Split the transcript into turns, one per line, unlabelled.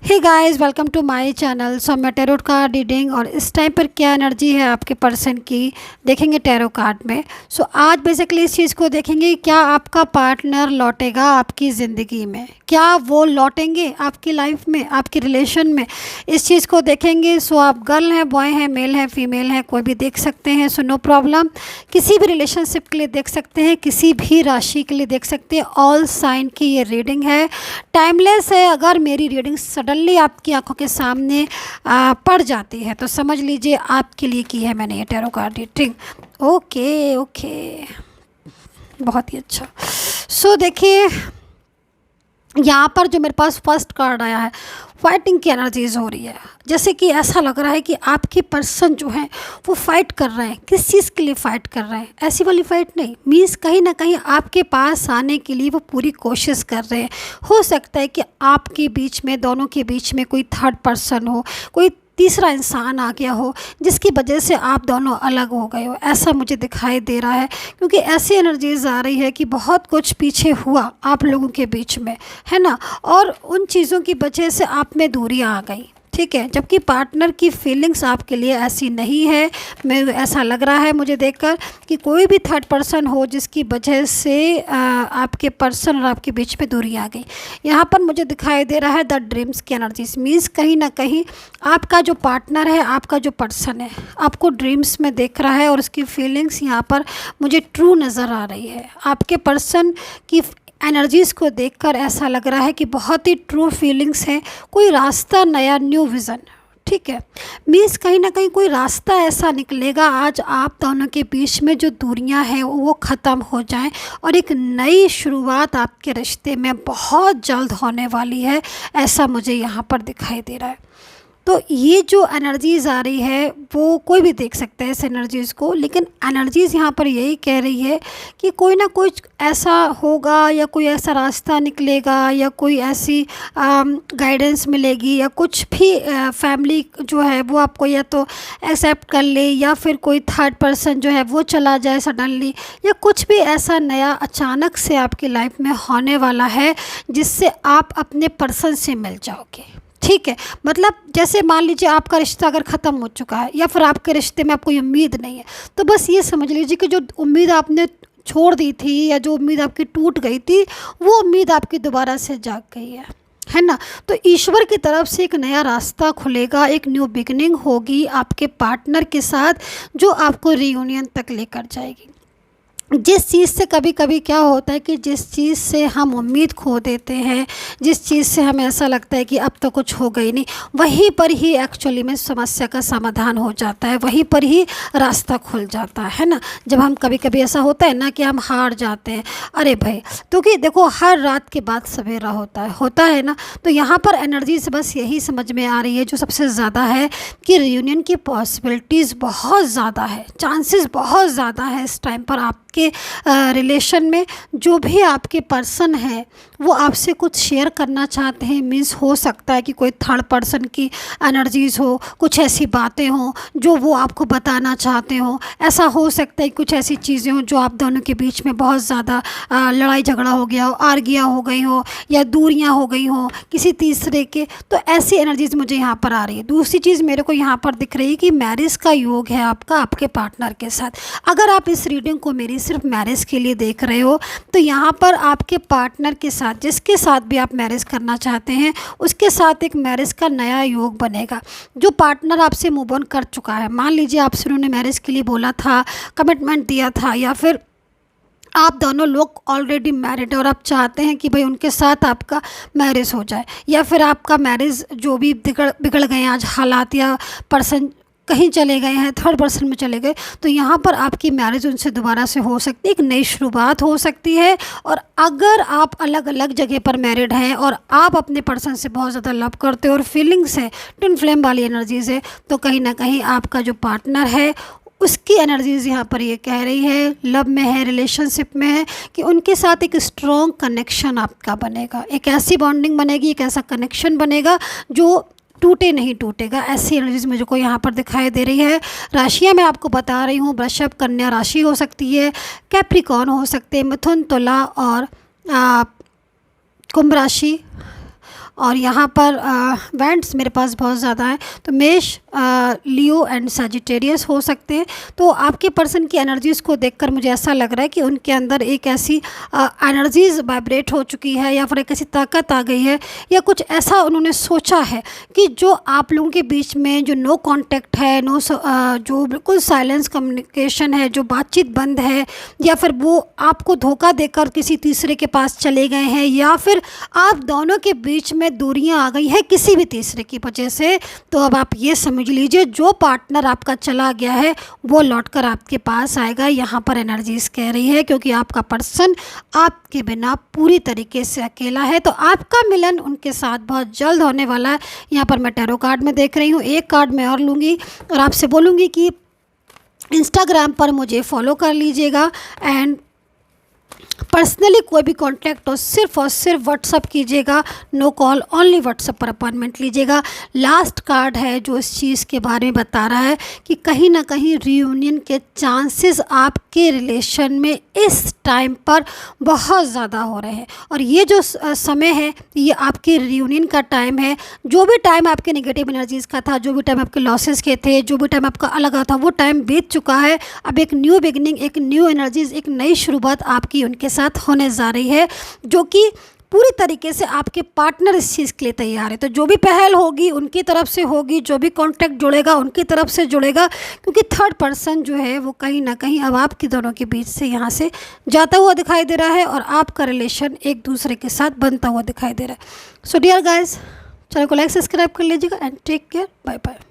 Hey guys, welcome to my channel. So मैं tarot card reading और इस time पर क्या एनर्जी है आपके पर्सन की देखेंगे टैरो कार्ड में। सो आज बेसिकली इस चीज़ को देखेंगे, क्या आपका पार्टनर लौटेगा आपकी ज़िंदगी में, क्या वो लौटेंगे आपकी लाइफ में, आपकी रिलेशन में, इस चीज़ को देखेंगे। सो आप गर्ल हैं, बॉय हैं, मेल हैं, फीमेल हैं, कोई भी देख सकते हैं। सो नो प्रॉब्लम, किसी भी रिलेशनशिप के लिए देख सकते हैं, किसी भी राशि के लिए देख सकते हैं। ऑल साइन की ये रीडिंग है, टाइमलेस है। अगर मेरी रीडिंग सडनली आपकी आंखों के सामने पड़ जाती है तो समझ लीजिए आपके लिए की है मैंने ये tarot card reading. Okay okay, बहुत ही अच्छा। सो देखिए, यहाँ पर जो मेरे पास फर्स्ट कार्ड आया है, फाइटिंग की एनर्जीज हो रही है। जैसे कि ऐसा लग रहा है कि आपके पर्सन जो हैं वो फाइट कर रहे हैं। किस चीज़ के लिए फ़ाइट कर रहे हैं? ऐसी वाली फ़ाइट नहीं, मीन्स कहीं ना कहीं आपके पास आने के लिए वो पूरी कोशिश कर रहे हैं। हो सकता है कि आपके बीच में, दोनों के बीच में कोई थर्ड पर्सन हो, कोई तीसरा इंसान आ गया हो जिसकी वजह से आप दोनों अलग हो गए हो, ऐसा मुझे दिखाई दे रहा है। क्योंकि ऐसी एनर्जीज आ रही है कि बहुत कुछ पीछे हुआ आप लोगों के बीच में, है ना, और उन चीज़ों की वजह से आप में दूरियां आ गई। ठीक है, जबकि पार्टनर की फीलिंग्स आपके लिए ऐसी नहीं है। मैं ऐसा लग रहा है मुझे देखकर कि कोई भी थर्ड पर्सन हो जिसकी वजह से आपके पर्सन और आपके बीच में दूरी आ गई। यहाँ पर मुझे दिखाई दे रहा है द ड्रीम्स की एनर्जीज, मीन्स कहीं ना कहीं आपका जो पार्टनर है, आपका जो पर्सन है, आपको ड्रीम्स में देख रहा है और उसकी फीलिंग्स यहाँ पर मुझे ट्रू नज़र आ रही है। आपके पर्सन की एनर्जीज़ को देखकर ऐसा लग रहा है कि बहुत ही ट्रू फीलिंग्स हैं, कोई रास्ता नया, न्यू विज़न। ठीक है, मीन्स कहीं ना कहीं कोई रास्ता ऐसा निकलेगा आज आप दोनों के बीच में, जो दूरियां हैं वो ख़त्म हो जाएं और एक नई शुरुआत आपके रिश्ते में बहुत जल्द होने वाली है, ऐसा मुझे यहाँ पर दिखाई दे रहा है। तो ये जो एनर्जीज़ आ रही है वो कोई भी देख सकता है इस एनर्जीज़ को, लेकिन एनर्जीज़ यहाँ पर यही कह रही है कि कोई ना कुछ ऐसा होगा या कोई ऐसा रास्ता निकलेगा या कोई ऐसी गाइडेंस मिलेगी या कुछ भी फैमिली जो है वो आपको या तो एक्सेप्ट कर ले या फिर कोई थर्ड पर्सन जो है वो चला जाए सडनली, या कुछ भी ऐसा नया अचानक से आपकी लाइफ में होने वाला है जिससे आप अपने पर्सन से मिल जाओगे। ठीक है, मतलब जैसे मान लीजिए आपका रिश्ता अगर ख़त्म हो चुका है या फिर आपके रिश्ते में आपको उम्मीद नहीं है, तो बस ये समझ लीजिए कि जो उम्मीद आपने छोड़ दी थी या जो उम्मीद आपकी टूट गई थी वो उम्मीद आपकी दोबारा से जाग गई है ना। तो ईश्वर की तरफ से एक नया रास्ता खुलेगा, एक न्यू बिगिनिंग होगी आपके पार्टनर के साथ जो आपको रियूनियन तक लेकर जाएगी। जिस चीज़ से कभी कभी क्या होता है कि जिस चीज़ से हम उम्मीद खो देते हैं, जिस चीज़ से हमें ऐसा लगता है कि अब तो कुछ हो गई नहीं, वहीं पर ही एक्चुअली में समस्या का समाधान हो जाता है, वहीं पर ही रास्ता खुल जाता है ना। जब हम कभी कभी ऐसा होता है ना कि हम हार जाते हैं, अरे भाई, क्योंकि देखो हर रात के बाद सवेरा होता है ना। तो यहाँ पर एनर्जी से बस यही समझ में आ रही है जो सबसे ज़्यादा है कि रियूनियन की पॉसिबिलिटीज़ बहुत ज़्यादा है, चांसेस बहुत ज़्यादा है इस टाइम पर आपके रिलेशन में। जो भी आपके पर्सन है वो आपसे कुछ शेयर करना चाहते हैं, मीन्स हो सकता है कि कोई थर्ड पर्सन की एनर्जीज़ हो, कुछ ऐसी बातें हों जो वो आपको बताना चाहते हो। ऐसा हो सकता है कुछ ऐसी चीज़ें हों जो आप दोनों के बीच में बहुत ज़्यादा लड़ाई झगड़ा हो गया हो, आर्गियाँ हो गई हो या दूरियाँ हो गई हों किसी तीसरे के। तो ऐसी एनर्जीज़ मुझे यहाँ पर आ रही है। दूसरी चीज़ मेरे को यहाँ पर दिख रही है कि मैरिज का योग है आपका आपके पार्टनर के साथ। अगर आप इस रीडिंग को मेरी सिर्फ मैरिज के लिए देख रहे हो तो यहाँ पर आपके पार्टनर के साथ, जिसके साथ भी आप मैरिज करना चाहते हैं, उसके साथ एक मैरिज का नया योग बनेगा। जो पार्टनर आपसे मूव ऑन कर चुका है, मान लीजिए आपसे उन्होंने मैरिज के लिए बोला था, कमिटमेंट दिया था, या फिर आप दोनों लोग ऑलरेडी मैरिड और आप चाहते हैं कि भाई उनके साथ आपका मैरिज हो जाए, या फिर आपका मैरिज जो भी बिगड़ गए आज हालात या पर्सन कहीं चले गए हैं, थर्ड पर्सन में चले गए, तो यहाँ पर आपकी मैरिज उनसे दोबारा से हो सकती है, एक नई शुरुआत हो सकती है। और अगर आप अलग अलग जगह पर मैरिड हैं और आप अपने पर्सन से बहुत ज़्यादा लव करते हो और फीलिंग्स है, ट्विन फ्लेम वाली एनर्जीज़ है, तो कहीं ना कहीं आपका जो पार्टनर है उसकी एनर्जीज़ यहाँ पर ये कह रही है, लव में है, रिलेशनशिप में है, कि उनके साथ एक स्ट्रॉन्ग कनेक्शन आपका बनेगा, एक ऐसी बॉन्डिंग बनेगी, एक ऐसा कनेक्शन बनेगा जो टूटे नहीं टूटेगा। ऐसी एनर्जीज मुझे को यहाँ पर दिखाई दे रही है। राशियाँ मैं आपको बता रही हूँ, वृषभ कन्या राशि हो सकती है, कैप्रिकॉर्न हो सकते हैं, मिथुन तुला और कुंभ राशि, और यहाँ पर बैंड्स मेरे पास बहुत ज़्यादा हैं, तो मेष, लियो एंड सजिटेरियस हो सकते हैं। तो आपके पर्सन की एनर्जीज़ को देखकर मुझे ऐसा लग रहा है कि उनके अंदर एक ऐसी एनर्जीज़ वाइब्रेट हो चुकी है, या फिर एक ऐसी ताकत आ गई है, या कुछ ऐसा उन्होंने सोचा है कि जो आप लोगों के बीच में जो नो कांटेक्ट है, जो बिल्कुल साइलेंस कम्युनिकेशन है, जो बातचीत बंद है, या फिर वो आपको धोखा देकर किसी तीसरे के पास चले गए हैं, या फिर आप दोनों के बीच में दूरियां आ गई हैं किसी भी तीसरे की वजह से। तो अब आप ये समझ लीजिए, जो पार्टनर आपका चला गया है वो लौटकर आपके पास आएगा, यहाँ पर एनर्जीज कह रही है, क्योंकि आपका पर्सन आपके बिना पूरी तरीके से अकेला है। तो आपका मिलन उनके साथ बहुत जल्द होने वाला है। यहाँ पर मैं टैरो कार्ड में देख रही हूँ, एक कार्ड मैं और लूँगी और आपसे बोलूँगी कि इंस्टाग्राम पर मुझे फॉलो कर लीजिएगा, एंड पर्सनली कोई भी कांटेक्ट हो सिर्फ और सिर्फ व्हाट्सअप कीजिएगा, नो कॉल, ओनली व्हाट्सअप पर अपॉइंटमेंट लीजिएगा। लास्ट कार्ड है जो इस चीज़ के बारे में बता रहा है कि कहीं ना कहीं रियूनियन के चांसेस आपके रिलेशन में इस टाइम पर बहुत ज़्यादा हो रहे हैं, और ये जो समय है ये आपके रियूनियन का टाइम है। जो भी टाइम आपके नेगेटिव एनर्जीज़ का था, जो भी टाइम आपके लॉसेस के थे, जो भी टाइम आपका अलग था, वो टाइम बीत चुका है। अब एक न्यू बिगनिंग, एक न्यू एनर्जीज़, एक नई शुरुआत आपकी उनके साथ होने जा रही है, जो कि पूरी तरीके से आपके पार्टनर इस चीज़ के लिए तैयार है। तो जो भी पहल होगी उनकी तरफ से होगी, जो भी कांटेक्ट जुड़ेगा उनकी तरफ से जुड़ेगा, क्योंकि थर्ड पर्सन जो है वो कहीं ना कहीं अब आपके दोनों के बीच से यहाँ से जाता हुआ दिखाई दे रहा है, और आपका रिलेशन एक दूसरे के साथ बनता हुआ दिखाई दे रहा है। सो डियर गाइस, चैनल को लाइक सब्सक्राइब कर लीजिएगा, and take care, bye bye.